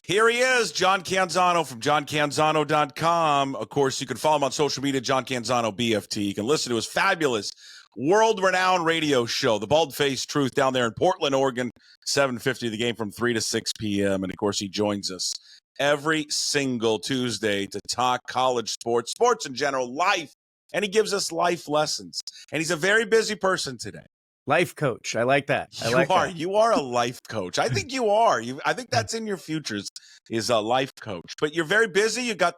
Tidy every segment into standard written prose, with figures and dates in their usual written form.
Here he is, John Canzano from johncanzano.com. Of course, you can follow him on social media, John Canzano BFT. You can listen to his fabulous, world-renowned radio show, The Bald-Faced Truth, down there in Portland, Oregon, 7:50 the game from 3 to 6 p.m. And, of course, he joins us every single Tuesday to talk college sports, sports in general, life, and he gives us life lessons. And he's a very busy person today. Life coach. I like that. You are a life coach. I think you are. I think that's in your futures is a life coach. But you're very busy. You got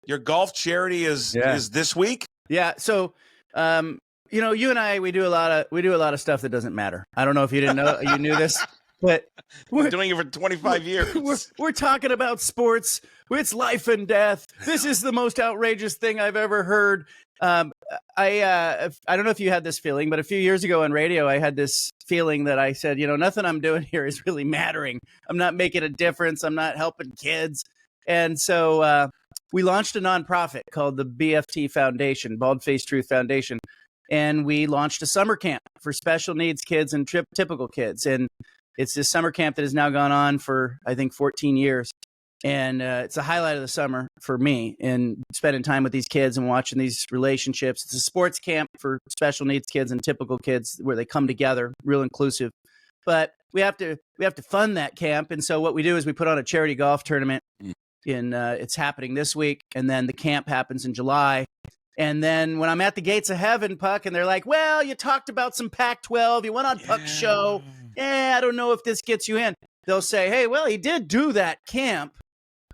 your golf charity is this week. Yeah. So, you and I, we do a lot of stuff that doesn't matter. I don't know if you didn't know you knew this, but we're doing it for 25 years. We're talking about sports. It's life and death. This is the most outrageous thing I've ever heard. I don't know if you had this feeling, but a few years ago on radio, I had this feeling that I said, nothing I'm doing here is really mattering. I'm not making a difference. I'm not helping kids. And so we launched a nonprofit called the BFT Foundation, Bald-Faced Truth Foundation. And we launched a summer camp for special needs kids and typical kids. And it's this summer camp that has now gone on for, I think, 14 years. And it's a highlight of the summer for me, and spending time with these kids and watching these relationships. It's a sports camp for special needs kids and typical kids where they come together, real inclusive. But we have to fund that camp. And so what we do is we put on a charity golf tournament. It's happening this week, and then the camp happens in July. And then when I'm at the gates of heaven, Puck, and they're like, well, you talked about some Pac-12. You went on Puck's show. I don't know if this gets you in. They'll say, hey, well, he did do that camp.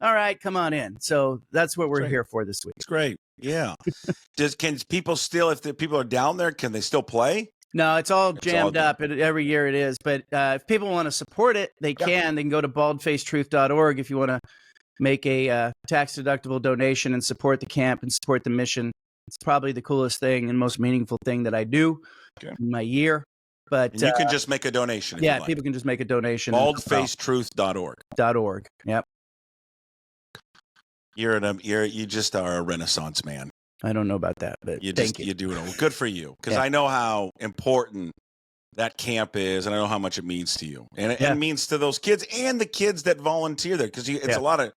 All right, come on in. So that's what we're here for this week. It's great. Yeah. Can people still, if the people are down there, can they still play? No, it's all jammed up. Every year it is. But if people want to support it, they can. They can go to baldfacedtruth.org if you want to make a tax-deductible donation and support the camp and support the mission. It's probably the coolest thing and most meaningful thing that I do in my year. But and you can just make a donation. Yeah, people can just make a donation. Baldfacedtruth.org. Yep. You just are a Renaissance man. I don't know about that, but you do it all. Good for you, because I know how important that camp is, and I know how much it means to you, and it means to those kids and the kids that volunteer there, because it's a lot of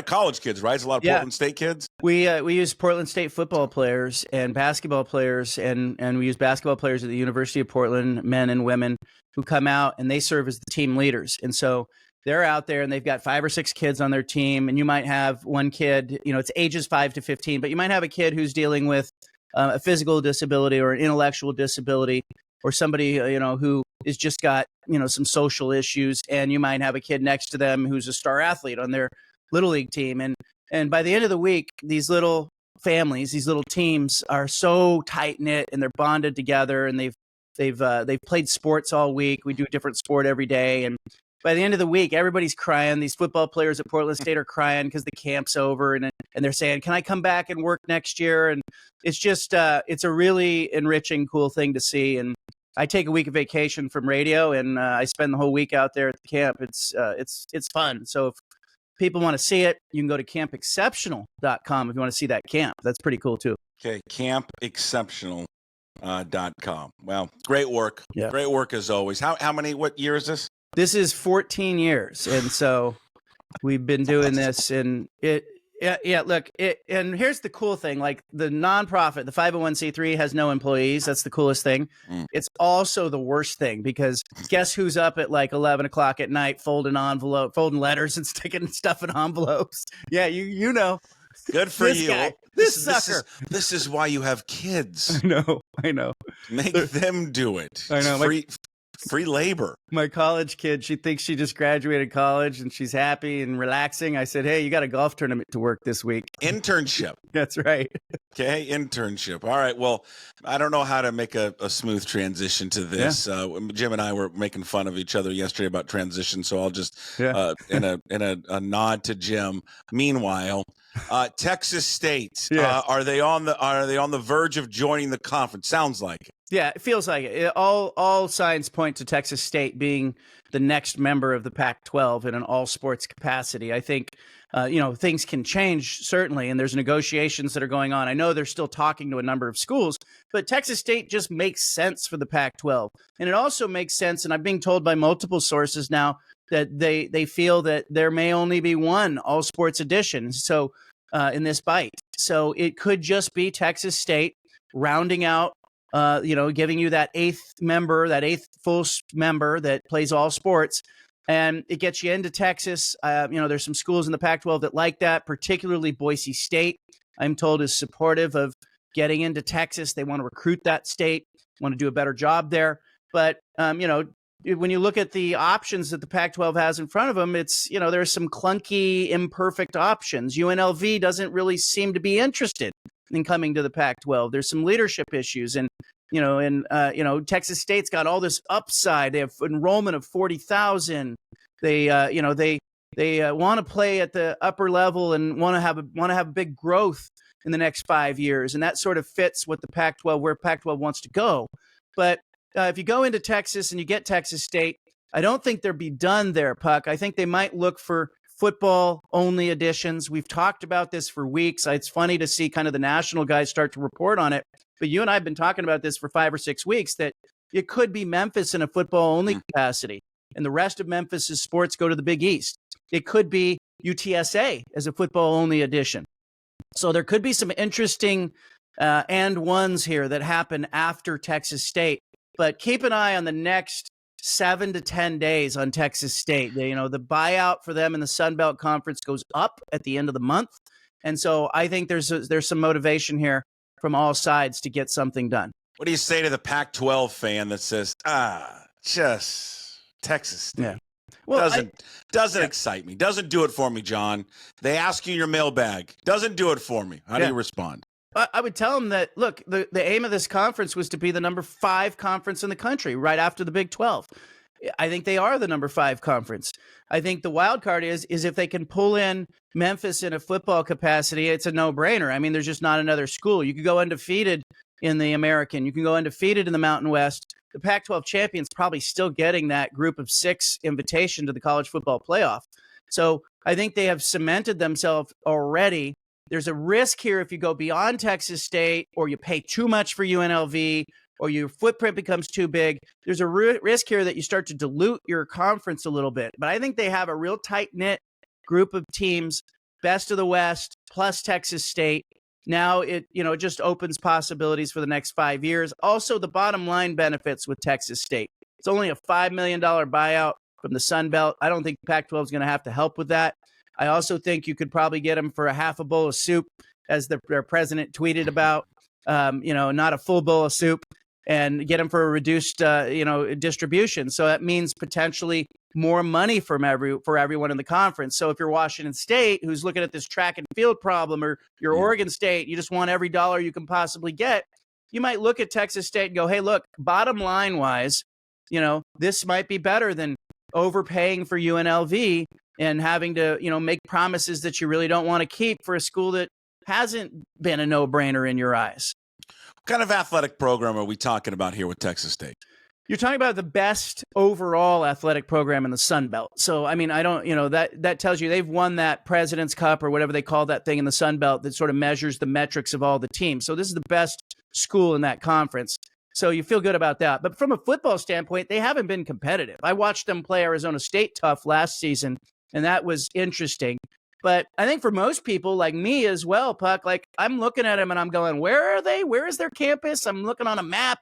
college kids, right? It's a lot of Portland State kids. We use Portland State football players and basketball players, and we use basketball players at the University of Portland, men and women, who come out and they serve as the team leaders, and so they're out there and they've got 5 or 6 kids on their team. And you might have one kid, it's ages 5 to 15, but you might have a kid who's dealing with a physical disability or an intellectual disability, or somebody, who has just got, some social issues. And you might have a kid next to them who's a star athlete on their little league team. And by the end of the week, these little families, these little teams are so tight knit and they're bonded together, and they've played sports all week. We do a different sport every day. And by the end of the week, everybody's crying. These football players at Portland State are crying because the camp's over, and they're saying, can I come back and work next year? And it's just, it's a really enriching, cool thing to see. And I take a week of vacation from radio, and I spend the whole week out there at the camp. It's fun. So if people want to see it, you can go to campexceptional.com if you want to see that camp. That's pretty cool too. Okay, campexceptional.com. Well, great work. Yeah. Great work as always. What year is this? This is 14 years, and so we've been doing this, and and here's the cool thing, like the nonprofit, the 501c3 has no employees. That's the coolest thing. It's also the worst thing, because guess who's up at like 11 o'clock at night folding letters and sticking stuff in envelopes? Yeah, you know. Good for this you. Guy, this sucker. This is why you have kids. I know. Make them do it. I know. Free labor. My college kid, she thinks she just graduated college and she's happy and relaxing. I said, hey, you got a golf tournament to work this week. Internship. That's right. Okay, internship. All right. Well, I don't know how to make a smooth transition to this. Jim and I were making fun of each other yesterday about transition, so I'll just in a nod to Jim. Meanwhile, Texas State, are they on the verge of joining the conference? Sounds like it. Yeah, it feels like it. All signs point to Texas State being the next member of the Pac-12 in an all sports capacity. I think, things can change, certainly, and there's negotiations that are going on. I know they're still talking to a number of schools, but Texas State just makes sense for the Pac-12. And it also makes sense, and I'm being told by multiple sources now, that they feel that there may only be one all sports edition. So in this bite, so it could just be Texas State rounding out, giving you that eighth full member that plays all sports. And it gets you into Texas. There's some schools in the Pac-12 that like that, particularly Boise State, I'm told, is supportive of getting into Texas. They want to recruit that state, want to do a better job there. But, when you look at the options that the Pac-12 has in front of them, it's, there's some clunky, imperfect options. UNLV doesn't really seem to be interested in coming to the Pac-12. There's some leadership issues. And, Texas State's got all this upside. They have enrollment of 40,000. They want to play at the upper level and want to have big growth in the next 5 years. And that sort of fits what where Pac-12 wants to go. But if you go into Texas and you get Texas State, I don't think they'll be done there, Puck. I think they might look for football-only additions. We've talked about this for weeks. It's funny to see kind of the national guys start to report on it. But you and I have been talking about this for 5 or 6 weeks, that it could be Memphis in a football-only capacity, and the rest of Memphis's sports go to the Big East. It could be UTSA as a football-only addition. So there could be some interesting and ones here that happen after Texas State. But keep an eye on the next 7 to 10 days on Texas State. The buyout for them in the Sun Belt Conference goes up at the end of the month. And so I think there's some motivation here from all sides to get something done. What do you say to the Pac-12 fan that says, just Texas State? Yeah. Well, doesn't excite me. Doesn't do it for me, John. They ask you in your mailbag. Doesn't do it for me. How do you respond? I would tell them that, look, the aim of this conference was to be the number 5 conference in the country right after the Big 12. I think they are the number 5 conference. I think the wild card is if they can pull in Memphis in a football capacity, it's a no-brainer. I mean, there's just not another school. You could go undefeated in the American. You can go undefeated in the Mountain West. The Pac-12 champion's probably still getting that group of 6 invitation to the college football playoff. So I think they have cemented themselves already. There's a risk here if you go beyond Texas State, or you pay too much for UNLV, or your footprint becomes too big. There's a risk here that you start to dilute your conference a little bit. But I think they have a real tight-knit group of teams, best of the West, plus Texas State. Now it just opens possibilities for the next 5 years. Also, the bottom line benefits with Texas State. It's only a $5 million buyout from the Sun Belt. I don't think Pac-12 is going to have to help with that. I also think you could probably get them for a half a bowl of soup, as their president tweeted about, not a full bowl of soup, and get them for a reduced, distribution. So that means potentially more money for everyone in the conference. So if you're Washington State, who's looking at this track and field problem, or you're Oregon State, you just want every dollar you can possibly get, you might look at Texas State and go, hey, look, bottom line wise, this might be better than overpaying for UNLV and having to, make promises that you really don't want to keep for a school that hasn't been a no-brainer in your eyes. What kind of athletic program are we talking about here with Texas State? You're talking about the best overall athletic program in the Sun Belt. So, I mean, I don't, that tells you they've won that President's Cup, or whatever they call that thing in the Sun Belt that sort of measures the metrics of all the teams. So this is the best school in that conference. So you feel good about that. But from a football standpoint, they haven't been competitive. I watched them play Arizona State tough last season, and that was interesting. But I think for most people, like me as well, Puck, like I'm looking at them and I'm going, where are they? Where is their campus? I'm looking on a map.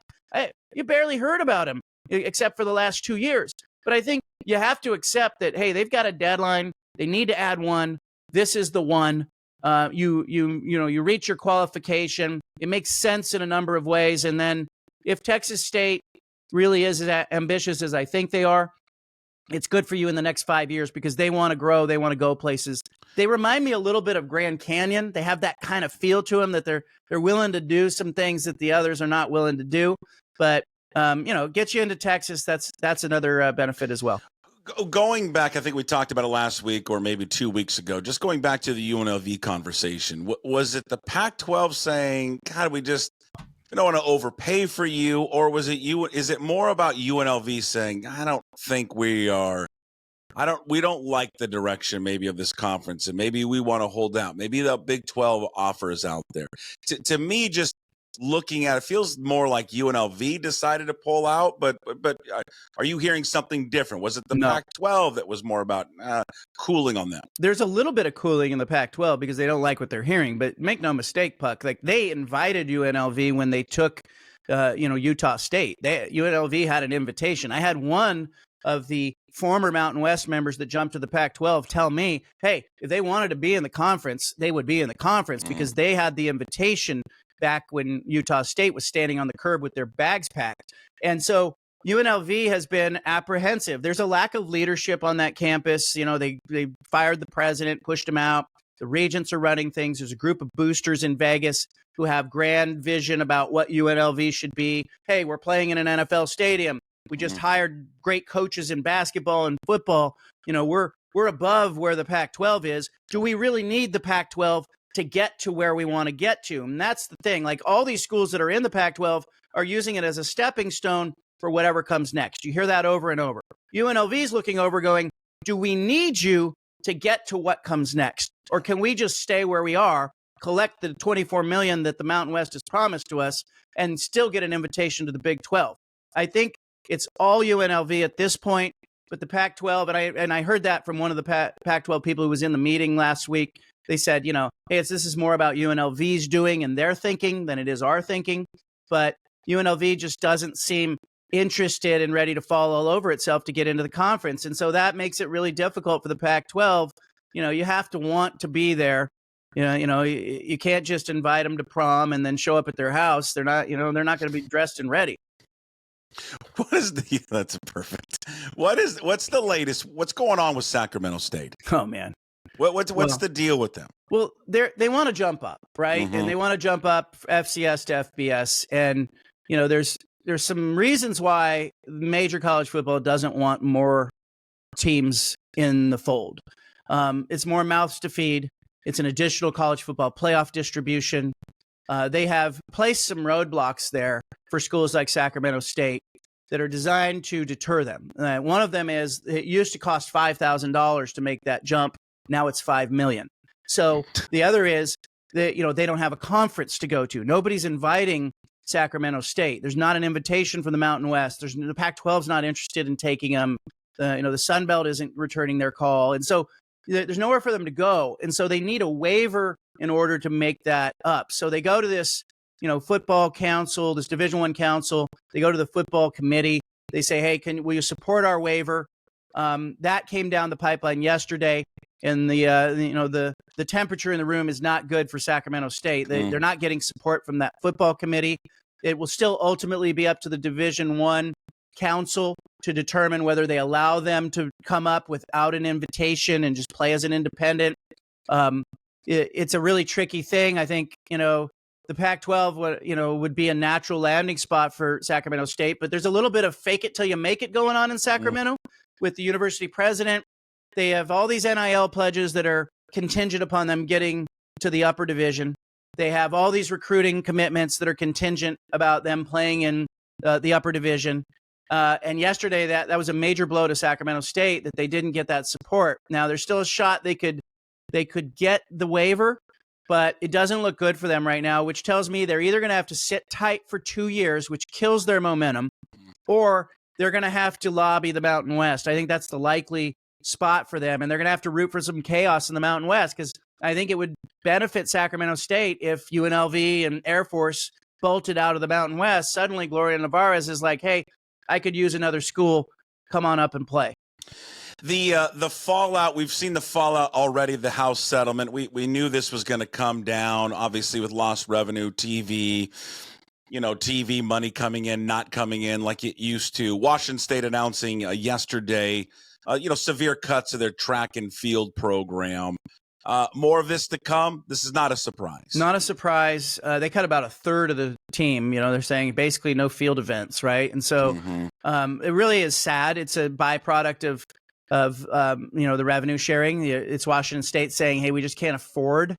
You barely heard about them except for the last 2 years. But I think you have to accept that, hey, they've got a deadline. They need to add one. This is the one. You reach your qualification. It makes sense in a number of ways. And then if Texas State really is as ambitious as I think they are, it's good for you in the next 5 years because they want to grow. They want to go places. They remind me a little bit of Grand Canyon. They have that kind of feel to them that they're willing to do some things that the others are not willing to do. But, get you into Texas. That's another benefit as well. Going back, I think we talked about it last week or maybe 2 weeks ago, just going back to the UNLV conversation. Was it the Pac-12 saying, God, we don't want to overpay for you, or was it you? Is it more about UNLV saying, I don't think we don't like the direction maybe of this conference, and maybe we want to hold out. Maybe the Big 12 offer is out there. To me, just looking at it, feels more like UNLV decided to pull out. But are you hearing something different? Was it the No. Pac-12 that was more about cooling on them? There's a little bit of cooling in the Pac-12 because they don't like what they're hearing. But make no mistake, Puck, like they invited UNLV when they took, Utah State. UNLV had an invitation. I had one of the former Mountain West members that jumped to the Pac-12 tell me, hey, if they wanted to be in the conference, they would be in the conference because they had the invitation back when Utah State was standing on the curb with their bags packed. And so UNLV has been apprehensive. There's a lack of leadership on that campus. They fired the president, pushed him out. The regents are running things. There's a group of boosters in Vegas who have grand vision about what UNLV should be. Hey, we're playing in an NFL stadium. We just hired great coaches in basketball and football. We're above where the Pac-12 is. Do we really need the Pac-12 to get to where we want to get to? And that's the thing. Like all these schools that are in the Pac-12 are using it as a stepping stone for whatever comes next. You hear that over and over. UNLV is looking over going, do we need you to get to what comes next? Or can we just stay where we are, collect the $24 million that the Mountain West has promised to us, and still get an invitation to the Big 12? I think it's all UNLV at this point, but the Pac-12, and I heard that from one of the Pac-12 people who was in the meeting last week. They said, hey, this is more about UNLV's doing and their thinking than it is our thinking. But UNLV just doesn't seem interested and ready to fall all over itself to get into the conference. And so that makes it really difficult for the Pac-12. You have to want to be there. You can't just invite them to prom and then show up at their house. They're not going to be dressed and ready. That's perfect. What's the latest? What's going on with Sacramento State? Oh man. What's the deal with them? Well, they want to jump up, right? Mm-hmm. And they want to jump up FCS to FBS. And, there's some reasons why major college football doesn't want more teams in the fold. It's more mouths to feed. It's an additional college football playoff distribution. They have placed some roadblocks there for schools like Sacramento State that are designed to deter them. One of them is it used to cost $5,000 to make that jump. Now it's $5 million. So the other is that, they don't have a conference to go to. Nobody's inviting Sacramento State. There's not an invitation from the Mountain West. The Pac-12 is not interested in taking them. The Sun Belt isn't returning their call. And so there's nowhere for them to go. And so they need a waiver in order to make that up. So they go to this, football council, this Division I council. They go to the football committee. They say, hey, will you support our waiver? That came down the pipeline yesterday. And the temperature in the room is not good for Sacramento State. They're not getting support from that football committee. It will still ultimately be up to the Division I council to determine whether they allow them to come up without an invitation and just play as an independent. It's a really tricky thing. I think, the Pac-12 would be a natural landing spot for Sacramento State, but there's a little bit of fake it till you make it going on in Sacramento with the university president. They have all these NIL pledges that are contingent upon them getting to the upper division. They have all these recruiting commitments that are contingent about them playing in the upper division. And yesterday, that was a major blow to Sacramento State that they didn't get that support. Now, there's still a shot they could get the waiver, but it doesn't look good for them right now, which tells me they're either going to have to sit tight for 2 years, which kills their momentum, or they're going to have to lobby the Mountain West. I think that's the likely spot for them, and they're going to have to root for some chaos in the Mountain West because I think it would benefit Sacramento State if UNLV and Air Force bolted out of the Mountain West. Suddenly, Gloria Nevarez is like, hey, I could use another school. Come on up and play. The fallout, we've seen the fallout already, the House settlement. We knew this was going to come down, obviously, with lost revenue, TV money coming in, not coming in like it used to. Washington State announcing yesterday, severe cuts to their track and field program. More of this to come. This is not a surprise. Not a surprise. They cut about a third of the team. They're saying basically no field events, right? And so it really is sad. It's a byproduct of the revenue sharing. It's Washington State saying, hey, we just can't afford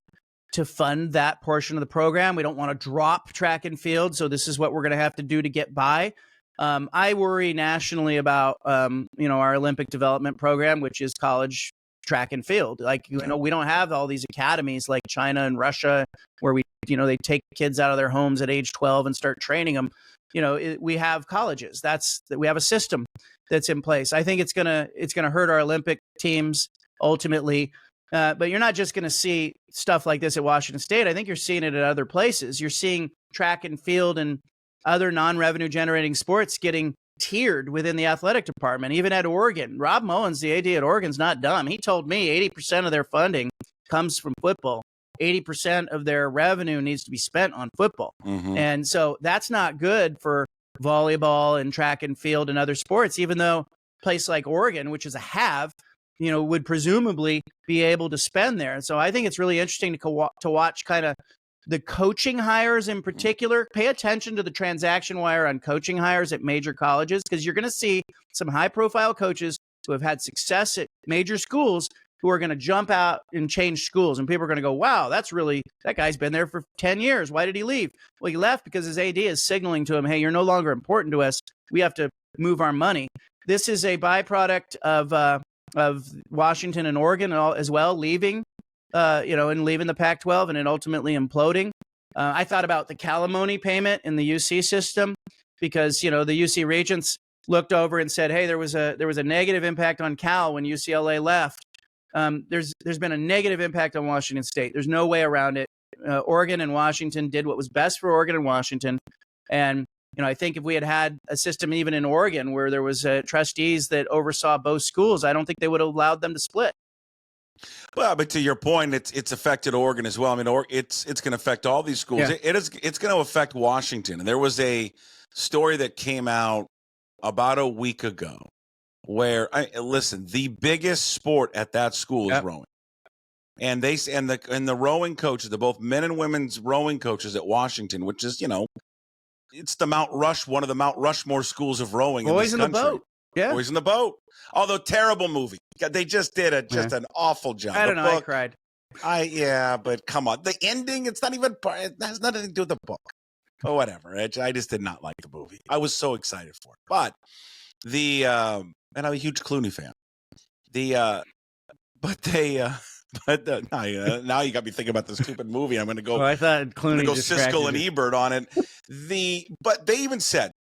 to fund that portion of the program. We don't want to drop track and field. So this is what we're going to have to do to get by. I worry nationally about, our Olympic development program, which is college track and field. Like, we don't have all these academies like China and Russia where they take kids out of their homes at age 12 and start training them. We have colleges. We have a system that's in place. I think it's gonna hurt our Olympic teams ultimately. But you're not just going to see stuff like this at Washington State. I think you're seeing it at other places. You're seeing track and field and other non-revenue generating sports getting tiered within the athletic department, even at Oregon. Rob Mullins, the AD at Oregon's not dumb. He told me 80% of their funding comes from football. 80% of their revenue needs to be spent on football. Mm-hmm. And so that's not good for volleyball and track and field and other sports, even though a place like Oregon, which is a have, would presumably be able to spend there. And so I think it's really interesting to watch kind of the coaching hires in particular. Pay attention to the transaction wire on coaching hires at major colleges, because you're going to see some high-profile coaches who have had success at major schools who are going to jump out and change schools. And people are going to go, wow, that guy's been there for 10 years. Why did he leave? Well, he left because his AD is signaling to him, hey, you're no longer important to us. We have to move our money. This is a byproduct of Washington and Oregon as well leaving, and leaving the Pac-12 and it ultimately imploding. I thought about the Calamoni payment in the UC system because, the UC regents looked over and said, hey, there was a negative impact on Cal when UCLA left. There's been a negative impact on Washington State. There's no way around it. Oregon and Washington did what was best for Oregon and Washington. And I think if we had a system even in Oregon where there was trustees that oversaw both schools, I don't think they would have allowed them to split. Well, but to your point, it's affected Oregon as well. I mean, it's going to affect all these schools. Yeah. It's going to affect Washington. And there was a story that came out about a week ago where the biggest sport at that school is rowing. And the rowing coaches, the both men and women's rowing coaches at Washington, which is, it's one of the Mount Rushmore schools of rowing. Boys in the Boat. Yeah. Boys in the Boat. Although terrible movie. They just did an awful job. I don't know. I cried. But come on. The ending, it has nothing to do with the book. Or whatever. I just did not like the movie. I was so excited for it. But and I'm a huge Clooney fan. Now you got me thinking about the stupid movie. I'm going to go. Well, I thought Clooney go Siskel and Ebert on it. But they even said,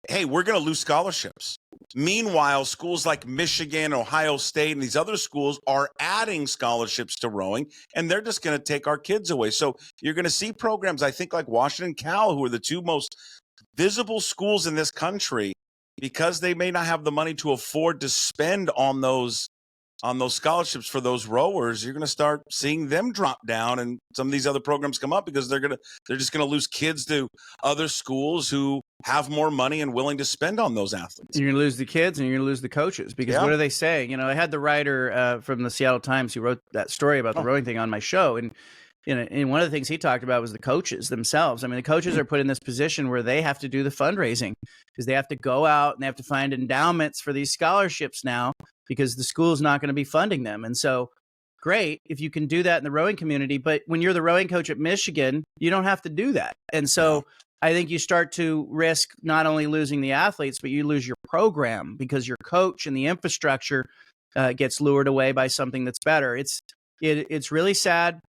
"Hey, we're going to lose scholarships." Meanwhile, schools like Michigan, Ohio State, and these other schools are adding scholarships to rowing, and they're just going to take our kids away. So you're going to see programs, I think, like Washington, Cal, who are the two most visible schools in this country, because they may not have the money to afford to spend on those scholarships for those rowers. You're going to start seeing them drop down, and some of these other programs come up because they're just going to lose kids to other schools who have more money and willing to spend on those athletes. You're going to lose the kids and you're going to lose the coaches because what are they saying? I had the writer from the Seattle Times who wrote that story about the rowing thing on my show, and one of the things he talked about was the coaches themselves. I mean, the coaches are put in this position where they have to do the fundraising because they have to go out and they have to find endowments for these scholarships now because the school's not going to be funding them. And so, great if you can do that in the rowing community. But when you're the rowing coach at Michigan, you don't have to do that. And so I think you start to risk not only losing the athletes, but you lose your program because your coach and the infrastructure gets lured away by something that's better. It's really sad.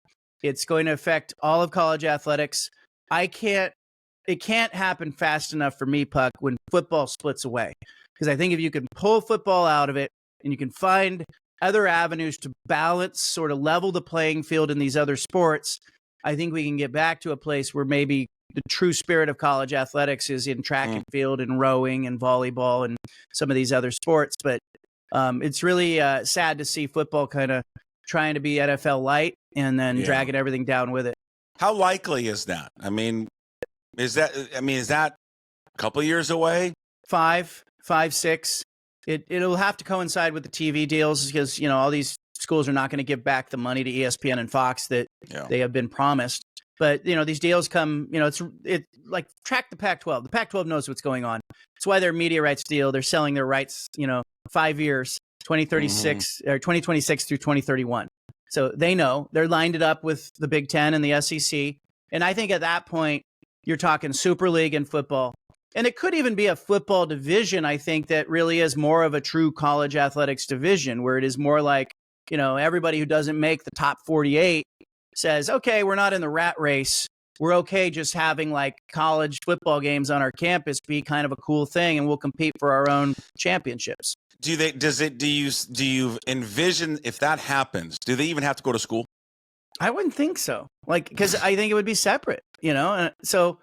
It's going to affect all of college athletics. It can't happen fast enough for me, Puck, when football splits away. Because I think if you can pull football out of it and you can find other avenues to balance, sort of level the playing field in these other sports, I think we can get back to a place where maybe the true spirit of college athletics is in track and field and rowing and volleyball and some of these other sports. But it's really sad to see football kind of trying to be NFL light and then dragging everything down with it. How likely is that? I mean, is that a couple of years away? 5, 6. It'll have to coincide with the TV deals because, all these schools are not going to give back the money to ESPN and Fox that they have been promised. But, these deals come, it's like track the Pac-12. The Pac-12 knows what's going on. That's why their media rights deal, they're selling their rights, 5 years, 2036 or 2026 through 2031. So they know they're lined it up with the Big Ten and the SEC. And I think at that point, you're talking Super League and football. And it could even be a football division, I think, that really is more of a true college athletics division, where it is more like everybody who doesn't make the top 48 says, okay, we're not in the rat race. We're okay just having like college football games on our campus be kind of a cool thing, and we'll compete for our own championships. Do you envision if that happens, do they even have to go to school? I wouldn't think so. Because I think it would be separate, And so,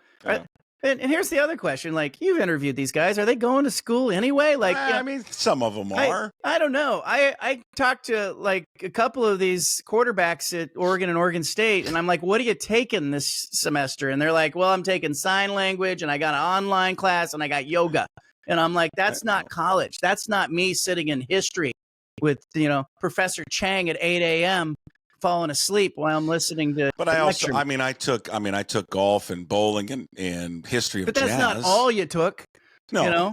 and here's the other question. You've interviewed these guys. Are they going to school anyway? I mean, some of them are. I don't know. I talked to a couple of these quarterbacks at Oregon and Oregon State, and I'm like, what are you taking this semester? And they're like, well, I'm taking sign language, and I got an online class, and I got yoga. And I'm like, that's not college. That's not me sitting in history with, Professor Chang at 8 a.m. falling asleep while I'm listening to. But I took golf and bowling and history of jazz. But that's not all you took. No, no,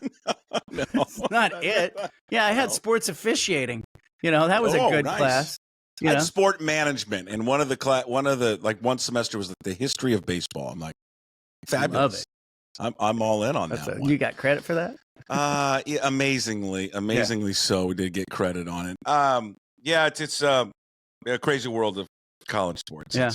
that's not it. Yeah, I had sports officiating. That was a good class. I had sport management, and one of the one semester was the history of baseball. I'm like, fabulous. Love it. I'm all in on that one. You got credit for that? Yeah, amazingly so. We did get credit on it. It's a crazy world of college sports. Yeah.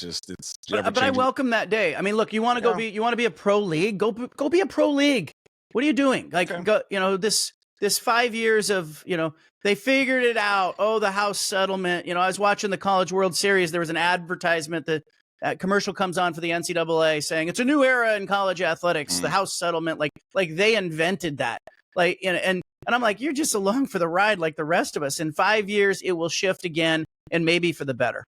But I welcome that day. I mean, look, you want to be a pro league? Go be a pro league. What are you doing? This 5 years of, they figured it out. Oh, the House settlement. I was watching the College World Series. There was an advertisement that commercial comes on for the NCAA saying it's a new era in college athletics. The House settlement, like they invented that. And I'm like, you're just along for the ride like the rest of us. In 5 years, it will shift again, and maybe for the better.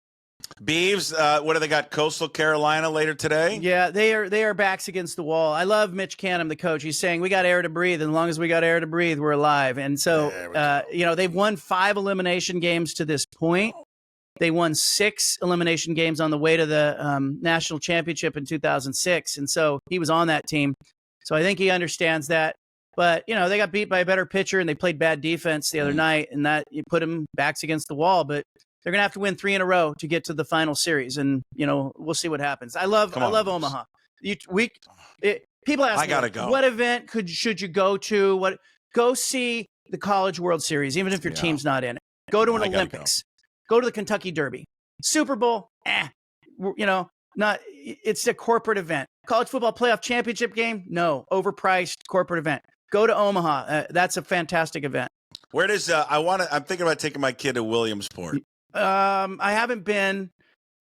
Beavs, what do they got? Coastal Carolina later today? Yeah, they are backs against the wall. I love Mitch Canham, the coach. He's saying we got air to breathe. And as long as we got air to breathe, we're alive. And so, they've won 5 elimination games to this point. They won 6 elimination games on the way to the national championship in 2006. And so he was on that team. So I think he understands that. But, they got beat by a better pitcher and they played bad defense the other night, and that you put them backs against the wall. But they're going to have to win 3 in a row to get to the final series. And, we'll see what happens. I love Omaha. People ask me, what event should you go to? Go see the College World Series, even if your team's not in it. Go to an Olympics. Go to the Kentucky Derby. Super Bowl, it's a corporate event. College football playoff championship game, no, overpriced corporate event. Go to Omaha. That's a fantastic event. Where does I'm thinking about taking my kid to Williamsport. I haven't been.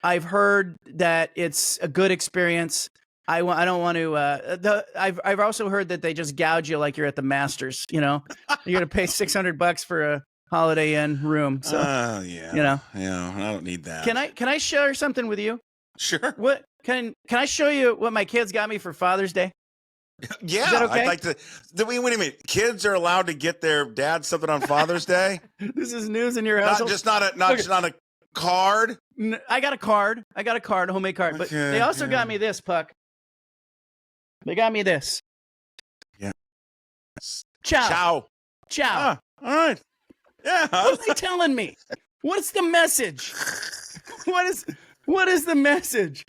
I've heard that it's a good experience. I don't want to. I've also heard that they just gouge you like you're at the Masters. You're going to pay $600 for a Holiday Inn room. So I don't need that. Can I share something with you? Sure. What can I show you what my kids got me for Father's Day? Yeah, is that okay? I'd like to. What do you mean? Kids are allowed to get their dad something on Father's Day? This is news in your house. Just not a card. I got a card. A homemade card. Okay, but they also got me this, Puck. They got me this. Yeah. Ciao. All right. Yeah. What are they telling me? What's the message? What is the message?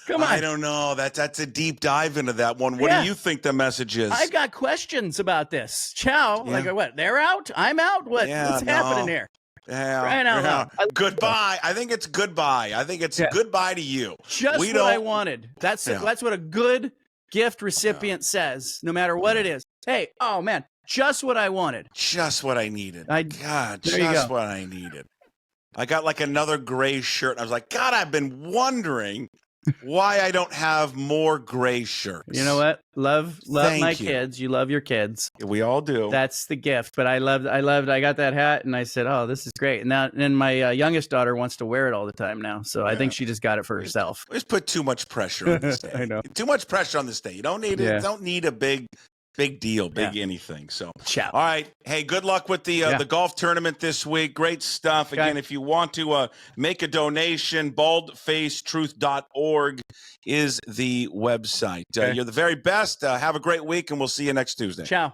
Come on. I don't know. That's a deep dive into that one. What do you think the message is? I've got questions about this. Ciao. Yeah. Like what? They're out? I'm out? What's happening here? Yeah. Crying out loud. Goodbye. I think it's goodbye. I think it's goodbye to you. Just what I wanted. That's what a good gift recipient says, no matter what it is. Hey, oh man, just what I wanted. Just what I needed. Just what I needed. I got like another gray shirt. I was like, God, I've been wondering why I don't have more gray shirts. You know what? Love my kids. You love your kids. We all do. That's the gift. But I got that hat and I said, oh, this is great. And my youngest daughter wants to wear it all the time now. So I think she just got it for herself. We just put too much pressure on this day. I know. Too much pressure on this day. You don't need it. Don't need a big deal, anything. So, all right. Hey, good luck with the golf tournament this week. Great stuff. Again, if you want to make a donation, baldfacetruth.org is the website. You're the very best. Have a great week, and we'll see you next Tuesday. Ciao.